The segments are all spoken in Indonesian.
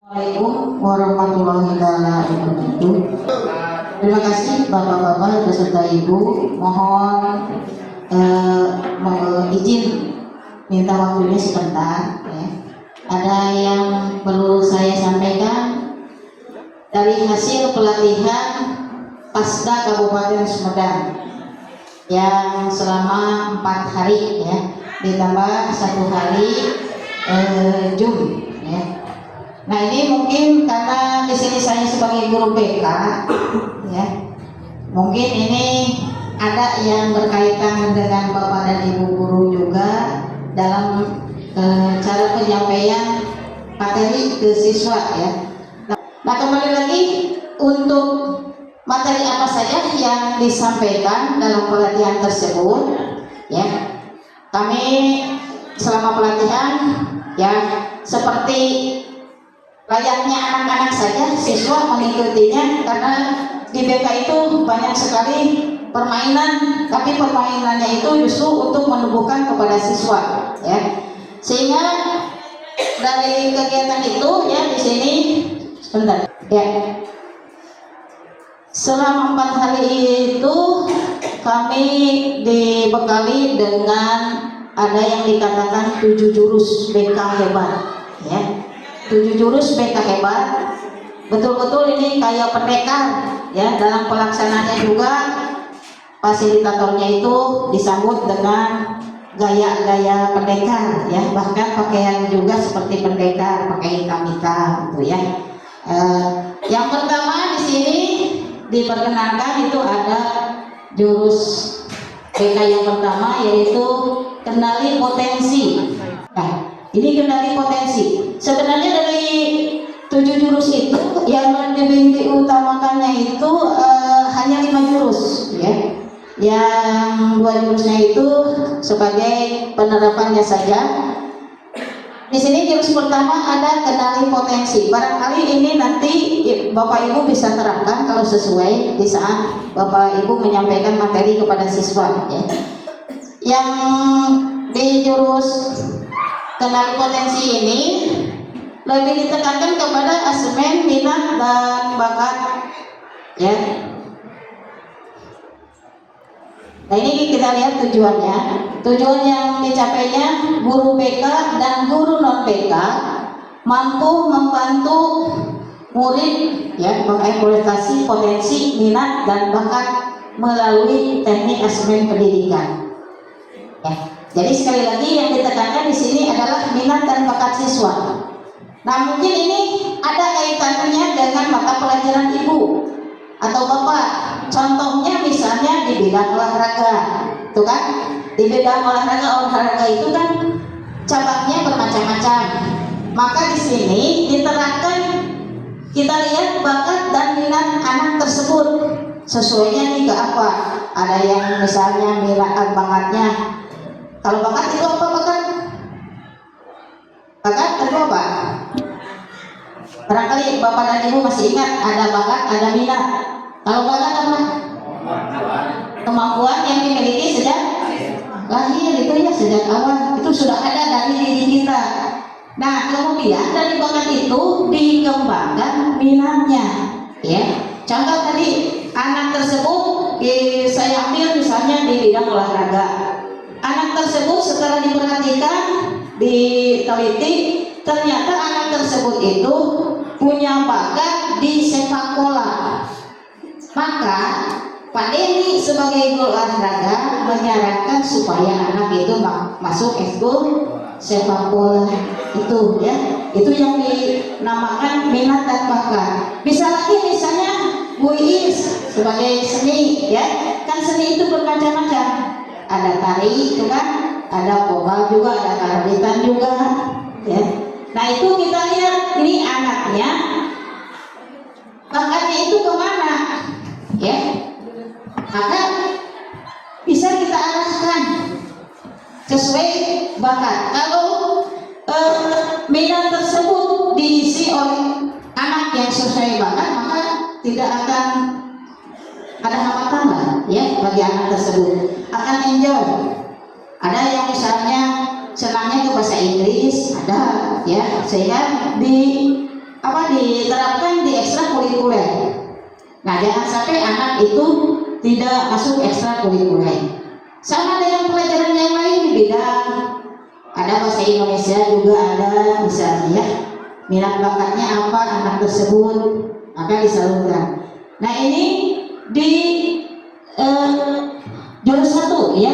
Assalamualaikum warahmatullahi wabarakatuh. Terima kasih Bapak-bapak beserta Ibu. Mohon izin minta waktunya sebentar. Ya. Ada yang perlu saya sampaikan dari hasil pelatihan Pasda Kabupaten Sumedang yang selama 4 hari ya, ditambah 1 hari Jum ya. Nah ini mungkin karena di sini saya sebagai guru BK ya, mungkin ini ada yang berkaitan dengan Bapak dan Ibu guru juga dalam cara penyampaian materi ke siswa ya. Nah kembali lagi untuk materi apa saja yang disampaikan dalam pelatihan tersebut ya. Kami selama pelatihan ya seperti layaknya anak-anak saja, siswa mengikutinya karena di BK itu banyak sekali permainan, tapi permainannya itu justru untuk menumbuhkan kepada siswa ya. Sehingga dari kegiatan itu ya di sini sebentar ya. Selama 4 hari itu kami dibekali dengan ada yang dikatakan 7 jurus BK hebat ya. 7 jurus BK hebat, betul-betul ini kayak pendekar ya. Dalam pelaksanaannya juga fasilitatornya itu disambut dengan gaya-gaya pendekar ya, bahkan pakaian juga seperti pendekar, pakai kamika gitu ya. Yang pertama di sini diperkenalkan itu ada jurus BK yang pertama yaitu kenali potensi. Nah, ini kenali potensi. Sebenarnya dari 7 jurus itu yang lebih diutamakannya itu hanya 5 jurus ya. Yang 2 jurusnya itu sebagai penerapannya saja. Di sini jurus pertama ada kenali potensi. Barangkali ini nanti Bapak Ibu bisa terapkan kalau sesuai di saat Bapak Ibu menyampaikan materi kepada siswa ya. Yang di jurus kenali potensi ini lebih ditekankan kepada asesmen minat dan bakat ya. Nah ini kita lihat tujuannya. Tujuan yang dicapainya guru BK dan guru non BK mampu membantu murid ya mengeksploitasi potensi minat dan bakat melalui teknik asesmen pendidikan ya. Jadi sekali lagi yang ditekankan di sini adalah minat dan bakat siswa. Nah mungkin ini ada kaitannya dengan mata pelajaran ibu atau bapak. Contohnya misalnya di bidang olahraga, tuh kan? Di bidang olahraga itu kan cabangnya bermacam-macam. Maka di sini diterapkan, kita lihat bakat dan minat anak tersebut sesuainya nih ke apa. Ada yang misalnya minat bakatnya. Kalau bakat itu apa bakat? Bakat itu apa? Barangkali Bapak dan Ibu masih ingat ada bakat, ada minat. Kalau bakat apa? Kemampuan yang dimiliki sejak lahir itu ya, sejak awal itu sudah ada dari diri kita. Nah kemudian dari bakat itu dikembangkan minatnya ya. Contoh tadi anak tersebut saya ambil misalnya di bidang olahraga. Anak tersebut setelah diperhatikan, diteliti, ternyata anak tersebut itu punya bakat di sepak bola. Maka Pak Denny sebagai guru olahraga menyarankan supaya anak itu masuk ekskul sepak bola itu ya. Itu yang dinamakan minat dan bakat. Bisa lagi misalnya Bu Iis sebagai seni ya. Kan seni itu bermacam-macam. Ada tari itu kan, ada vokal juga, ada karawitan juga ya. Nah itu kita lihat ini anaknya bakatnya itu kemana ya. Maka bisa kita arahkan sesuai bakat. Kalau minat tersebut diisi oleh anak yang sesuai bakat, maka tidak akan ada hambatan lah ya bagi anak tersebut, akan enjoy. Ada yang misalnya senangnya ke bahasa Inggris, ada ya, sehingga di diterapkan di ekstrakurikuler. Nah, jangan sampai anak itu tidak masuk ekstrakurikuler. Sama dengan pelajaran yang lain di bidang ada bahasa Indonesia juga ada misalnya ya. Minat bakatnya apa anak tersebut maka disalurkan. Nah, ini di jurus 1 ya.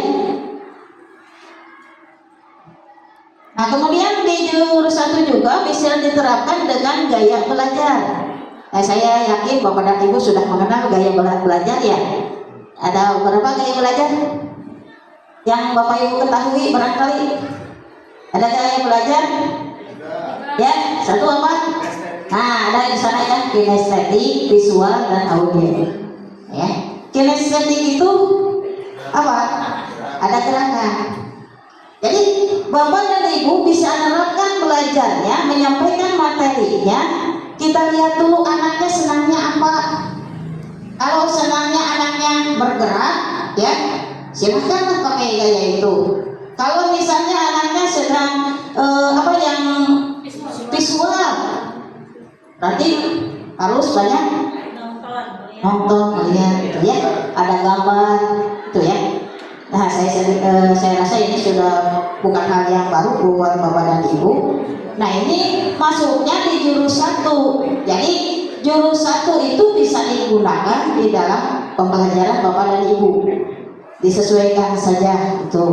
Nah, kemudian di jurus 1 juga bisa diterapkan dengan gaya belajar. Nah, saya yakin Bapak dan Ibu sudah mengenal gaya belajar ya. Ada beberapa gaya belajar yang Bapak Ibu ketahui barangkali. Ada gaya belajar? Ya, satu apa? Nah, ada di sana ya, kinestetik, visual, dan audio. Ya, kinestetik itu apa? Ada gerakan. Jadi Bapak dan Ibu bisa menerapkan belajarnya, menyampaikan materinya. Kita lihat dulu anaknya senangnya apa. Kalau senangnya anaknya bergerak, ya silahkan pakai gaya itu. Kalau misalnya anaknya sedang yang visual, berarti harus banyak nonton, melihat, gitu ya. Ada gambar, itu ya. Nah, saya rasa ini sudah bukan hal yang baru buat Bapak dan Ibu. Nah, ini masuknya di jurus 1. Jadi jurus 1 itu bisa digunakan di dalam pembelajaran Bapak dan Ibu. Disesuaikan saja itu.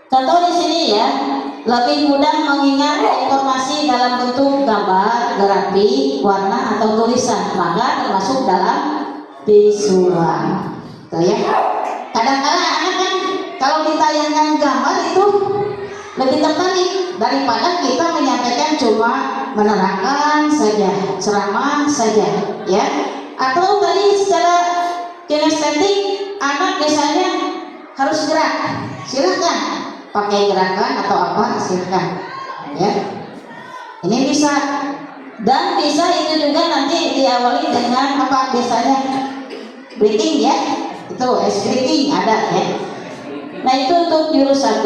Contoh di sini ya, lebih mudah mengingat informasi dalam bentuk gambar, grafik, warna atau tulisan, maka termasuk dalam visual. Tuh ya. Kadang-kadang anak kan kalau ditayangkan gambar itu lebih tertarik daripada kita menyampaikan cuma menerangkan saja, ceramah saja, ya. Atau tadi secara kinestetik anak biasanya harus gerak, silakan pakai gerakan atau apa silakan, ya. Ini bisa dan bisa itu juga nanti diawali dengan apa biasanya breathing ya. Itu breathing ada ya. Nah, itu untuk jurus 1.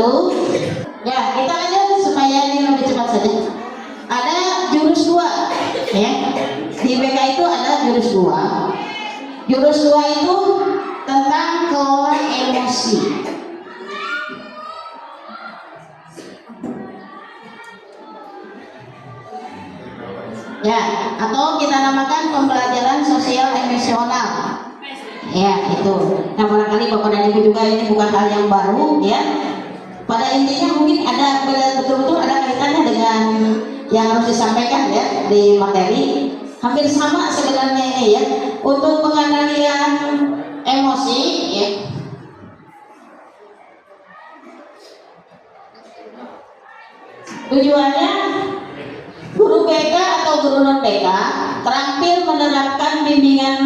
Ya, kita lanjut supaya ini lebih cepat saja. Ada jurus 2 ya. Di BK itu ada jurus 2. Jurus 2 itu tentang kelola emosi. Ya, atau kita namakan pembelajaran sosial emosional. Ya, itu. Nah, barangkali Bapak dan Ibu juga ini bukan hal yang baru ya. Pada intinya mungkin ada betul-betul ada kaitannya dengan yang harus disampaikan ya di materi. Hampir sama sebenarnya ini ya. Untuk pengendalian emosi ya. Tujuannya guru BK atau guru non BK terampil menerapkan bimbingan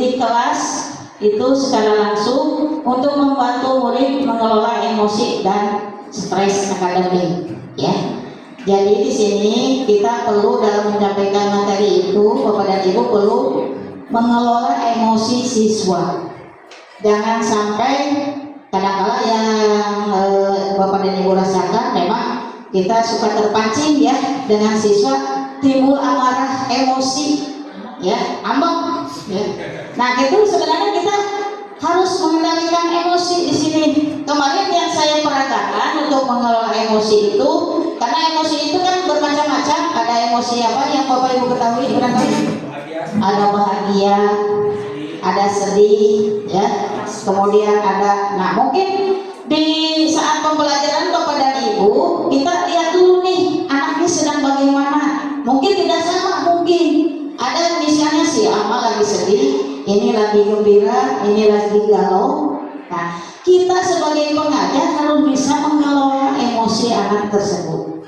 di kelas itu secara langsung untuk membantu murid mengelola emosi dan stres akademik ya. Jadi di sini kita perlu dalam menyampaikan materi itu Bapak dan Ibu perlu mengelola emosi siswa. Jangan sampai kadang-kala yang Bapak dan Ibu rasakan memang kita suka terpancing ya dengan siswa timbul amarah emosi ya, ambek ya. Nah, itu sebenarnya kita harus mengendalikan emosi di sini. Kemarin yang saya peragakan untuk mengelola emosi itu, karena emosi itu kan bermacam-macam. Ada emosi apa yang Bapak Ibu ketahui barangkali? Ada bahagia, ada sedih, ya. Kemudian ada, nah mungkin di saat pembelajaran Bapak dan Ibu, kita lihat dulu nih anaknya sedang bagaimana. Mungkin tidak sama, mungkin ada misalnya si Ama lagi sedih, ini lagi gembira, ini lagi galau. Nah, kita sebagai pengajar harus bisa mengelola emosi anak tersebut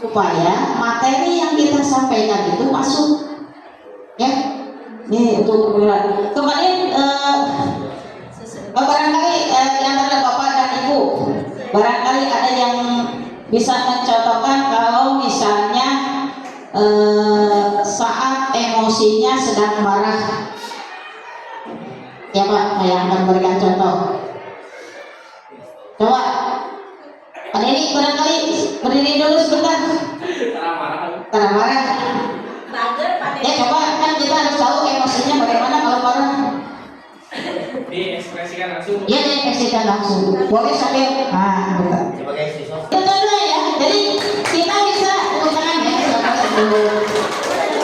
supaya materi yang kita sampaikan itu masuk. Ya, ini untuk kemarin barangkali di antara Bapak dan Ibu, barangkali ada yang bisa mencontohkan kalau misalnya saat emosinya sedang marah. Ya Pak, saya akan berikan contoh. Coba Pak Denny barangkali berdiri dulu sebentar. Karena marah. Diekspresikan langsung. Ya, diekspresikan langsung. Boleh sambil betul. Sebagai siswa. Betul ya. Jadi kita bisa tepuk tangan ya.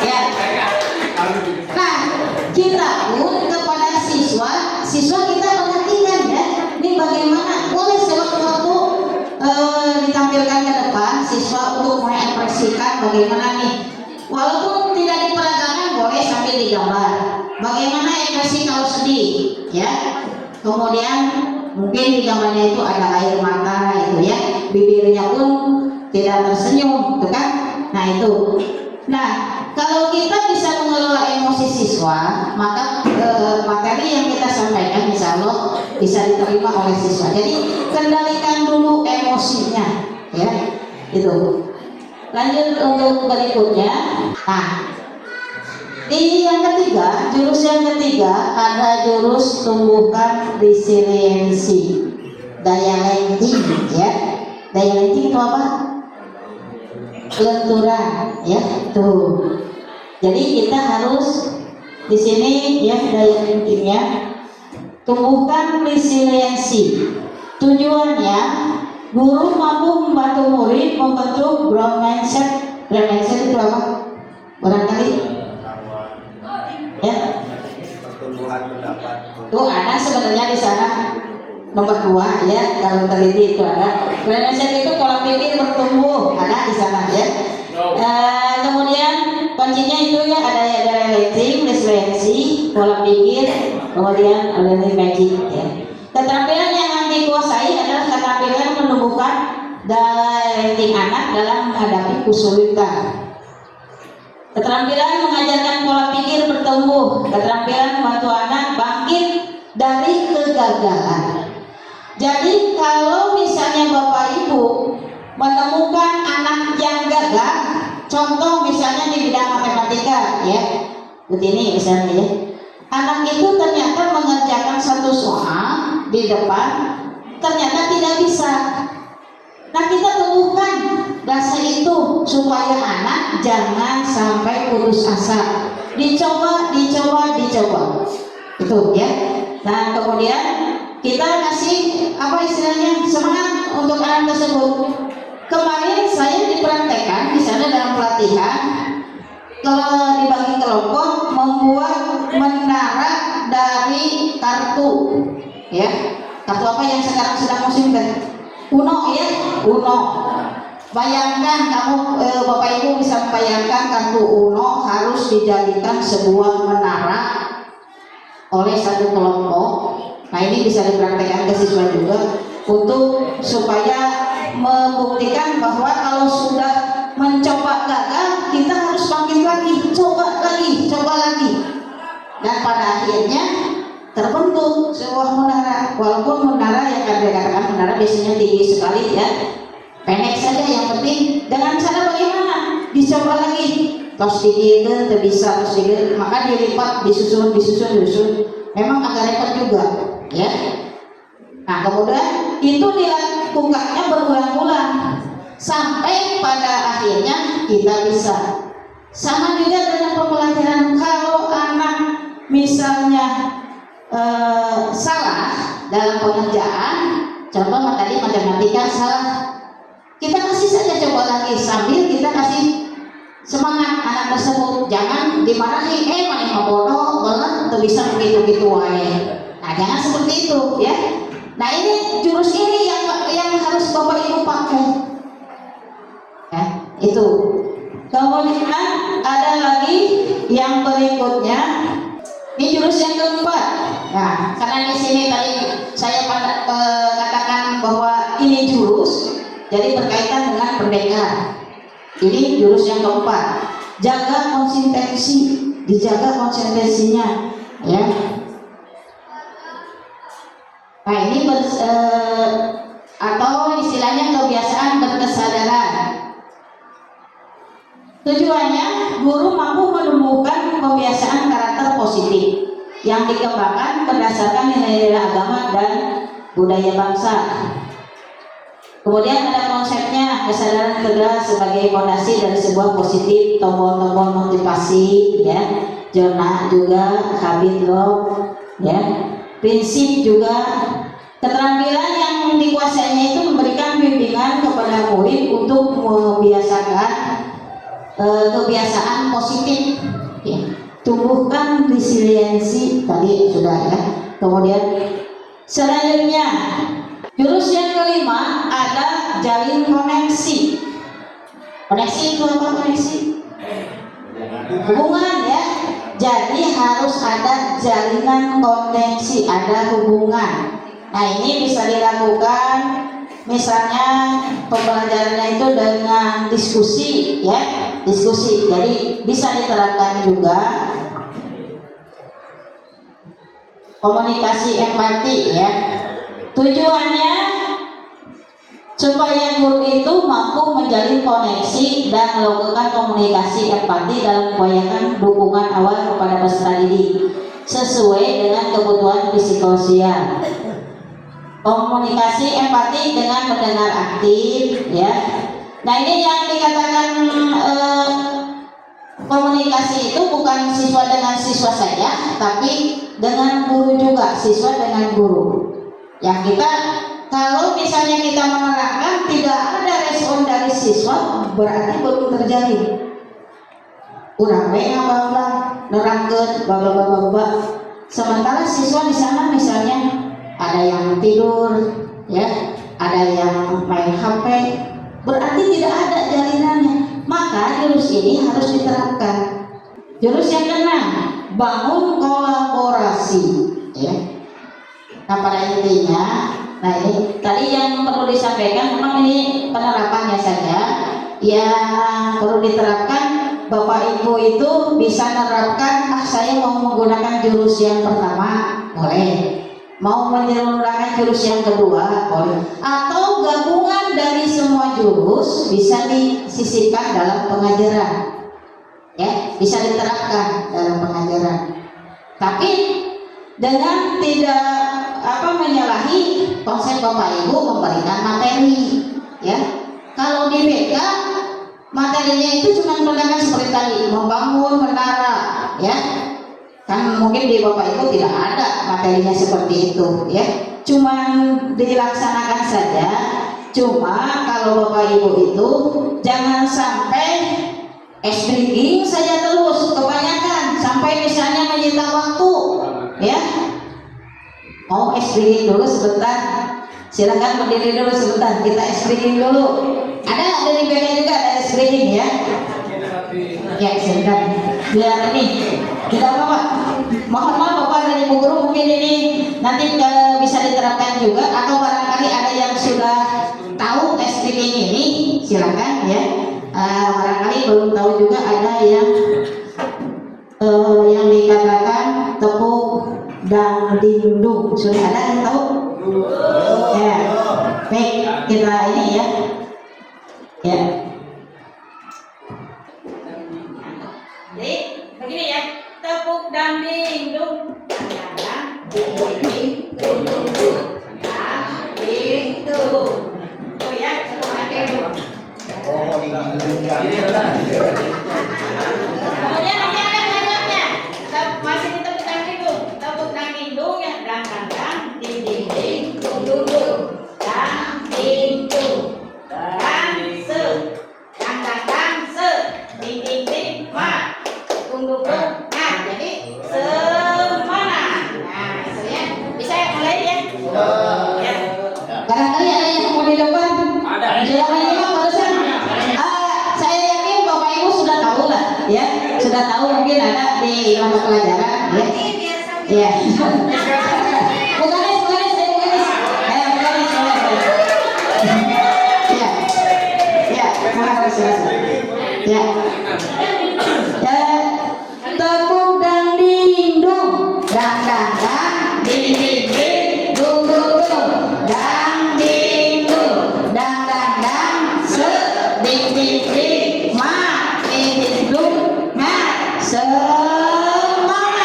Ya. Nah, kita pun kepada siswa kita perhatikan ya. Ini bagaimana? Boleh sewaktu-waktu ditampilkan ke depan siswa untuk mengekspresikan bagaimana nih. Walaupun tidak diperagakan, boleh sambil digambar. Bagaimana ekspresi kalau sedih, ya. Kemudian mungkin di gambarnya itu ada air mata, itu ya. Bibirnya pun tidak tersenyum, gitu kan? Nah itu. Nah, kalau kita bisa mengelola emosi siswa, maka materi yang kita sampaikan insya Allah bisa diterima oleh siswa. Jadi kendalikan dulu emosinya, ya. Itu. Lanjut untuk berikutnya. Nah, di yang ketiga, jurus yang ketiga ada jurus tumbuhkan resiliensi, daya lenting, ya. Daya lenting itu apa? Lenturan, ya. Tuh. Jadi kita harus di sini ya daya lentingnya tumbuhkan resiliensi. Tujuannya guru mampu membantu murid membentuk growth mindset. Growth mindset itu apa? Barangkali ya. Pertumbuhan pendapat. Tuh ada sebenarnya di sana nomor 2 ya, kalau teliti itu ada. Growth mindset itu pola pikir bertumbuh, ada di sana ya. Kemudian kuncinya itu ya ada daya lenting, resiliensi, pola pikir, kemudian learning magic ya. Keterampilan yang dikuasai adalah keterampilan menumbuhkan daya lenting anak dalam menghadapi kesulitan. Keterampilan mengajarkan pola pikir bertumbuh, keterampilan membantu anak bangkit dari kegagalan. Jadi kalau misalnya Bapak Ibu menemukan anak yang gagal, contoh misalnya di bidang matematika ya, begini misalnya ya. Anak itu ternyata mengerjakan satu soal di depan ternyata tidak bisa. Nah, kita tumbuhkan rasa itu supaya anak jangan sampai putus asa. Dicoba. Itu ya. Nah, kemudian kita kasih apa istilahnya semangat untuk anak tersebut. Kemarin saya dipraktekkan di sana dalam pelatihan. Kalau dibagi kelompok membuat menara dari kartu, ya. Kartu apa yang sekarang sedang musim kan? Uno ya, Uno. Bayangkan kamu Bapak Ibu bisa membayangkan kartu Uno harus dijadikan sebuah menara oleh satu kelompok. Nah ini bisa dipraktekkan ke siswa juga untuk supaya membuktikan bahwa kalau sudah mencoba gagal kita harus bangkit lagi, coba lagi, dan pada akhirnya terbentuk sebuah menara. Walaupun menara yang dikatakan menara biasanya tinggi sekali ya, pendek saja, yang penting dengan cara bagaimana dicoba lagi, terus digigit, bisa terus digigit, maka dilipat, disusun, memang agak repot juga ya. Nah kemudian itu dilakukannya berulang-ulang sampai pada akhirnya kita bisa. Sama juga dengan pembelajaran, kalau anak misalnya salah dalam pengerjaan, contoh tadi matematika salah, kita kasih saja coba lagi sambil kita kasih semangat anak tersebut, jangan dimarahi, mana bodoh banget, tuh bisa begitu wae. Nah jangan seperti itu ya. Nah ini jurus ini yang harus Bapak Ibu pakai ya, itu. Kemudian ada lagi yang berikutnya, ini jurus yang keempat. Nah karena di sini tadi saya katakan bahwa ini jurus, jadi berkaitan dengan pendekar. Ini jurus yang keempat, jaga konsistensi, dijaga konsistensinya ya. Nah ini atau istilahnya kebiasaan berkesadaran. Tujuannya guru mampu menumbuhkan kebiasaan karakter positif yang dikembangkan berdasarkan nilai-nilai agama dan budaya bangsa. Kemudian ada konsepnya kesadaran kedua sebagai fondasi dari sebuah positif, tombol-tombol motivasi ya, zona juga habit lock ya. prinsip juga keterampilan yang dikuasainya itu memberikan bimbingan kepada murid untuk membiasakan kebiasaan positif, ya. Tumbuhkan resiliensi tadi sudah ya. Kemudian selanjutnya jurus yang kelima ada jalin koneksi. Koneksi itu apa koneksi? Hubungan ya. Jadi harus ada jalinan koneksi, ada hubungan. Nah ini bisa dilakukan misalnya pembelajarannya itu dengan diskusi ya, diskusi. Jadi bisa diterapkan juga komunikasi empati ya. Tujuannya supaya guru itu mampu menjalin koneksi dan melakukan komunikasi empati dalam mengupayakan dukungan awal kepada peserta didik sesuai dengan kebutuhan psikososial. Komunikasi empati dengan mendengar aktif ya. Nah ini yang dikatakan komunikasi itu bukan siswa dengan siswa saja, tapi dengan guru juga, siswa dengan guru. Yang kita kalau misalnya kita menerangkan tidak ada respon dari siswa, berarti belum terjalin. Urang we ngabablah, nerangkeun babak-babak. Sementara siswa di sana misalnya ada yang tidur, ya, ada yang main HP, berarti tidak ada jalinannya. Maka jurus ini harus diterapkan. Jurus yang keenam, bangun kolaborasi, ya. Nah pada intinya, nah ini tadi yang perlu disampaikan memang ini penerapannya saja. Yang perlu diterapkan, Bapak Ibu itu bisa menerapkan, saya mau menggunakan jurus yang pertama, boleh. Mau menggunakan jurus yang kedua, boleh. Atau gabungan dari semua jurus bisa disisipkan dalam pengajaran, ya, bisa diterapkan dalam pengajaran. Tapi dengan tidak menyalahi konsep Bapak Ibu memberikan materi, ya. Kalau di BK materinya itu cuma menerangkan seperti tadi, membangun menara, ya. Kan mungkin di Bapak Ibu tidak ada materinya seperti itu, ya. Cuma dilaksanakan saja. Cuma kalau Bapak Ibu itu jangan sampai explaining saja terus, kebanyakan sampai misalnya menyita waktu, ya. Mau explaining dulu sebentar, silakan berdiri dulu sebentar, kita explaining dulu. Ada dari BK juga ada explaining ya. Ya sebentar, biar ini tidak apa-apa. Mohon maaf Bapak dan Ibu guru, mungkin ini nanti bisa diterapkan juga, atau barangkali ada yang sudah tahu explaining ini, silakan ya. Barangkali belum tahu juga ada yang dikatakan tepuk dan dindung, sudah ada yang tahu? Ya, baik, kita ini ya. Ya. Jadi begini ya, tepuk dan dindung, oh ya, kemudian nanti ada kalimatnya, masih di tepuk dan dindung ya, dan dinding, duduk, dan dindung, dan se, dinding, ma, tunduk, nah, jadi semana. Nah, ya, bisa ya mulai ya. Ya. Barangkali ada yang mau di depan. Ada. Silakan Pak barusan. Saya yakin Bapak Ibu sudah tahu lah, ya. Sudah tahu mungkin ada di mata pelajaran, ya. Ya. Bukanis. Ya, makasih. Ya. Tepuk dan dindung, dang, ding, dung, dang, dindung, dang, se, ding, ma, dindung, ma, semangat.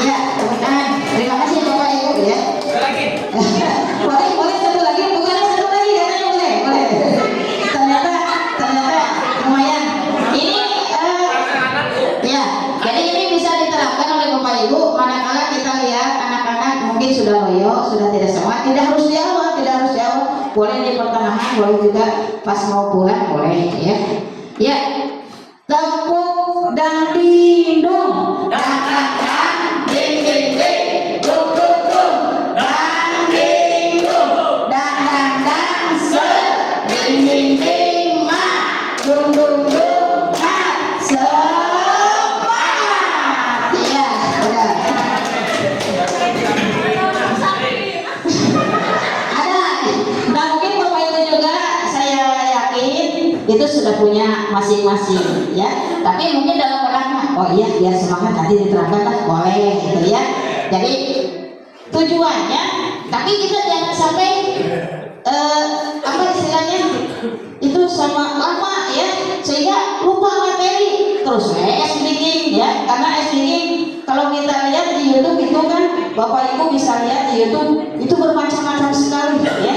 Ya, teman-teman. Terima kasih Bapak Ibu ya. Boleh satu lagi, bukan satu lagi katanya boleh. Ternyata lumayan. sudah tidak sama, tidak harus di awal, tidak harus di awal, boleh di pertengahan, boleh juga pas mau pulang, boleh ya. Ya, tepuk dan dindung, dang dang dang, ding ding ding, dung dung dung, dang ding dung, dang dang dang, set, ding ding ding, mak, dung dung dung, mak, semangat. Ya, sudah. Ada. Nah mungkin Bapak Ibu juga saya yakin itu sudah punya masing-masing ya. Tapi mungkin dalam benaknya, oh iya biar semangat nanti diterapkan lah, boleh gitu ya. Jadi tujuannya, tapi kita jangan sampai apa istilahnya itu sama lama ya, sehingga lupa materi terus SDG ya. Karena SDG kalau kita lihat di YouTube itu kan Bapak Ibu bisa lihat di YouTube itu bermacam-macam sekali ya,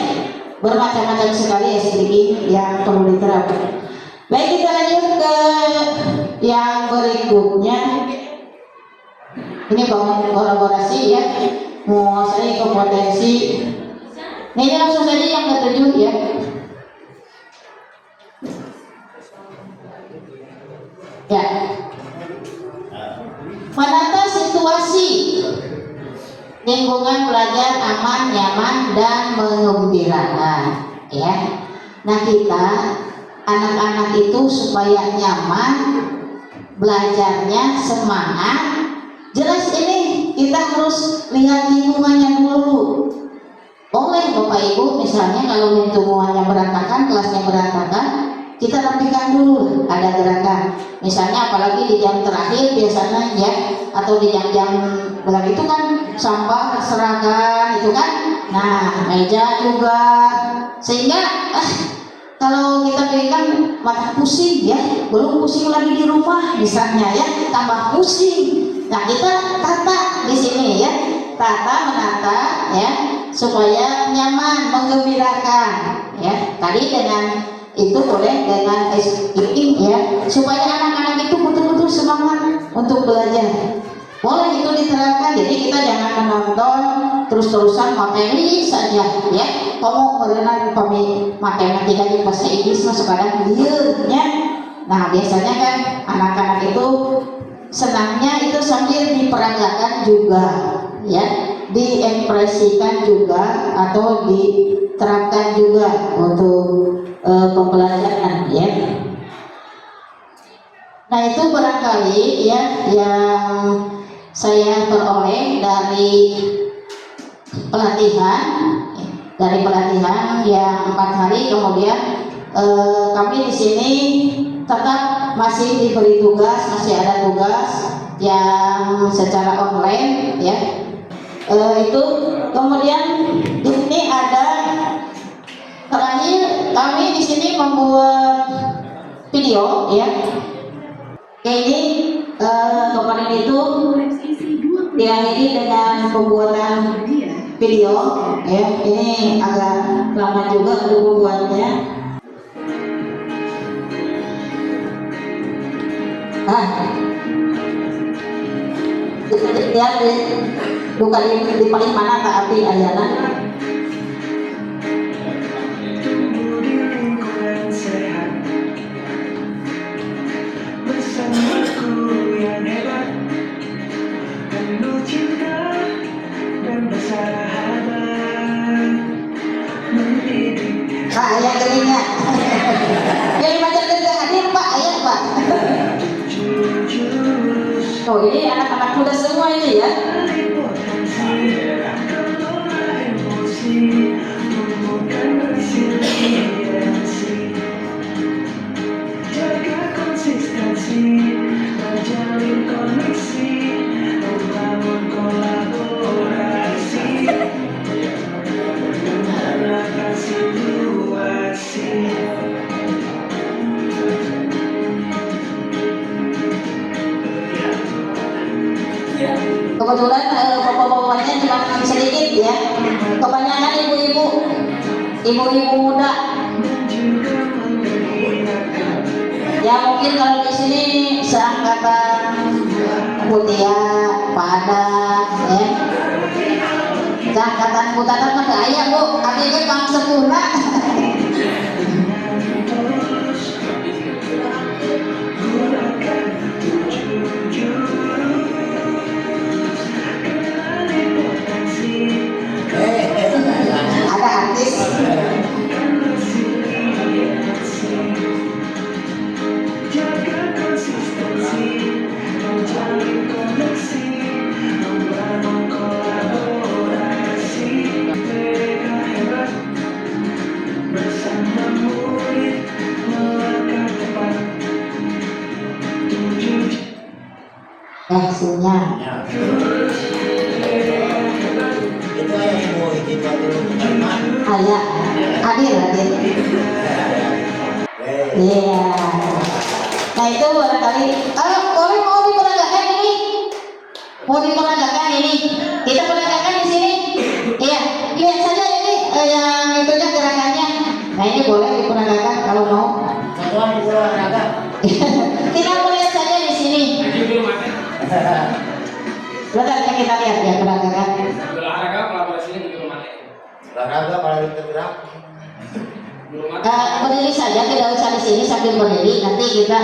bermacam-macam sekali SDG yang perlu diterapkan. Baik, kita lanjut ke yang berikutnya. Ini bangun kolaborasi ya, menguasai kompetensi. Ini langsung saja yang ketujuh ya. Ya, menata situasi lingkungan belajar aman, nyaman, dan menggembirakan ya. Nah kita anak-anak itu supaya nyaman, belajarnya semangat, jelas ini kita harus lihat lingkungannya dulu. Boleh Bapak Ibu misalnya kalau lingkungannya berantakan, kelasnya berantakan, kita rapikan dulu, ada gerakan. Misalnya apalagi di jam terakhir biasanya ya, atau di jam-jam belar itu kan sampah berserakan itu kan. Nah meja juga, sehingga kalau kita berikan mata pusing ya, belum pusing lagi di rumah misalnya ya, tambah pusing. Nah kita tata di sini ya, tata menata ya, supaya nyaman, menggembirakan ya. Tadi dengan itu boleh dengan speaking ya, supaya anak-anak itu betul-betul semangat untuk belajar. Boleh itu diterapkan. Jadi kita jangan menonton terus-terusan materi saja ya. Kamu berenang matematika di bahasa Inggris masuk kadang liurnya. Nah biasanya kan anak-anak itu senangnya itu sambil diperagakan juga ya, diimpresikan juga atau diterapkan juga untuk pembelajaran ya. Nah itu barangkali ya yang saya peroleh dari pelatihan yang 4 hari. Kemudian kami di sini tetap masih diberi tugas, masih ada tugas yang secara online ya. Itu kemudian di sini ada terakhir kami di sini membuat video ya. Ini kemarin itu diakhiri dengan pembuatan video ya. Ini agak lama juga untuk membuatnya. Lihat bukan di paling mana tapi ayana. Nah, ayat kelima. Yang baca kerja hadir Pak, ayat Pak. Oh ini anak-anak muda semua ini ya. Jaga konsistensi, menjalin koneksi, membangun kolaborasi, mengalahkan situasi. Kebetulan bapak-bapaknya cuma sedikit ya, kebanyakan ibu-ibu muda. Ya mungkin kalau di sini seangkatan Mutia, Padang, ya. angkatan putaran mah aya Bu, abi ge pang sepura. Ada artis. Sinyal. Itu yang ibu izin waktu teman. Ayah, hadir. Iya. Nah itu barangkali, boleh mau diperagakan ini, kita peragakan di sini. Iya, lihat saja ini yang itunya gerakannya. Nah ini boleh diperagakan kalau mau. Satuan ibu olahraga. Kita melihat saja di sini. Bentar ya kita lihat ya peragakan. Olahraga kolaborasinya di rumah mati. Olahraga paling tergerak. Berdiri saja, tidak usah di sini sambil berdiri. Nanti kita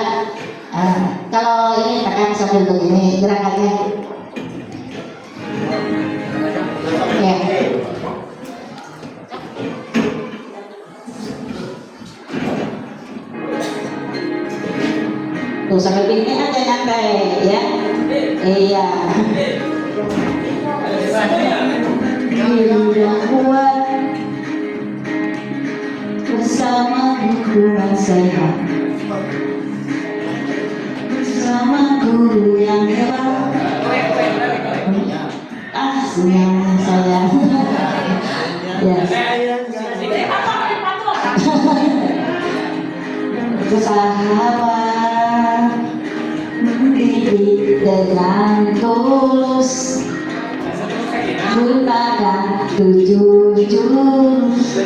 kalau ini tekan sambil begini gerakannya. Ya. Tuh sambil begini aja nyantai ya. Iya. Yang kuat bersama dukungan sehat, bersama guru yang hebat. Senyum saya. Ya. Bersahabat, mendidik dengan tulus, gunakan 7 jurus,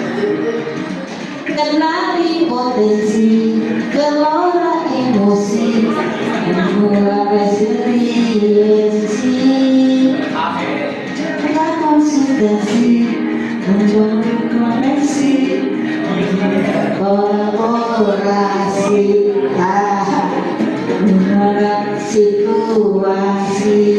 kenali potensi, kelola emosi, membuat resiliensi, konsistensi, membangun koneksi, kolaborasi, menolak situasi.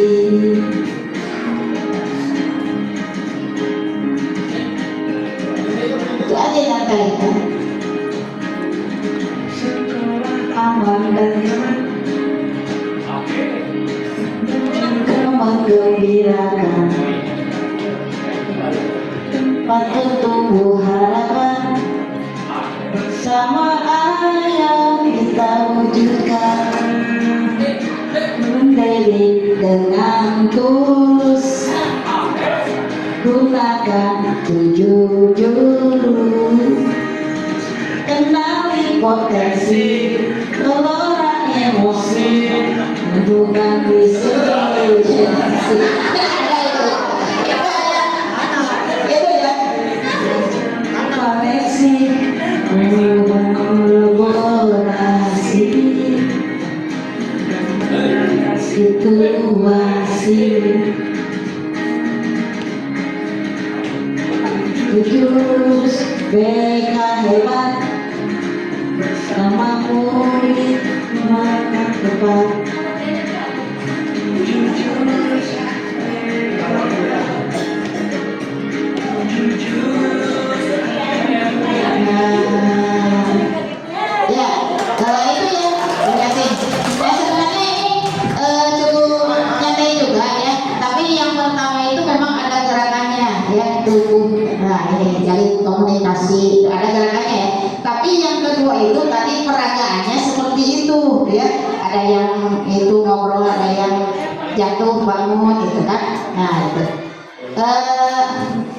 Itu aja nanti aman dan menggembirakan, patut tumbuh harapan, bersama ayah kita wujudkan, mendidik dengan tulus, gunakan 7 jurus, kenali potensi, kelola emosi, bukan resiliensi. Koneksi, kolaborasi, situasi, jurus BK hebat, bersama murid maka depan. Komunikasi ada gerakannya ya, tapi yang kedua itu tadi peragaannya seperti itu ya, ada yang itu ngobrol, ada yang jatuh bangun gitu kan. Nah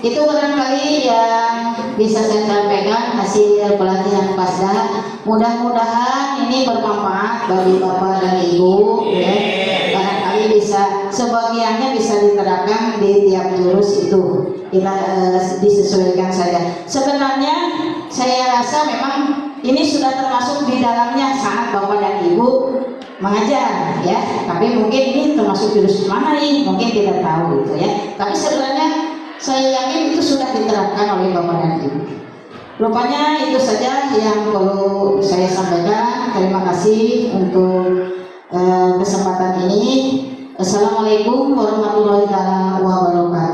itu barangkali yang bisa saya sampaikan hasil pelatihan Pasda. Mudah-mudahan ini bermanfaat bagi Bapak dan Ibu ya. Barangkali bisa sebagiannya bisa diterapkan di tiap jurus itu, kita disesuaikan saja. Sebenarnya saya rasa memang ini sudah termasuk di dalamnya saat Bapak dan Ibu mengajar ya, tapi mungkin ini termasuk jurus mana nih mungkin tidak tahu gitu ya. Tapi sebenarnya Saya yakin itu sudah diterapkan oleh Bapak dan Ibu. Rupanya itu saja yang perlu saya sampaikan. Terima kasih untuk kesempatan ini. Assalamualaikum warahmatullahi wabarakatuh.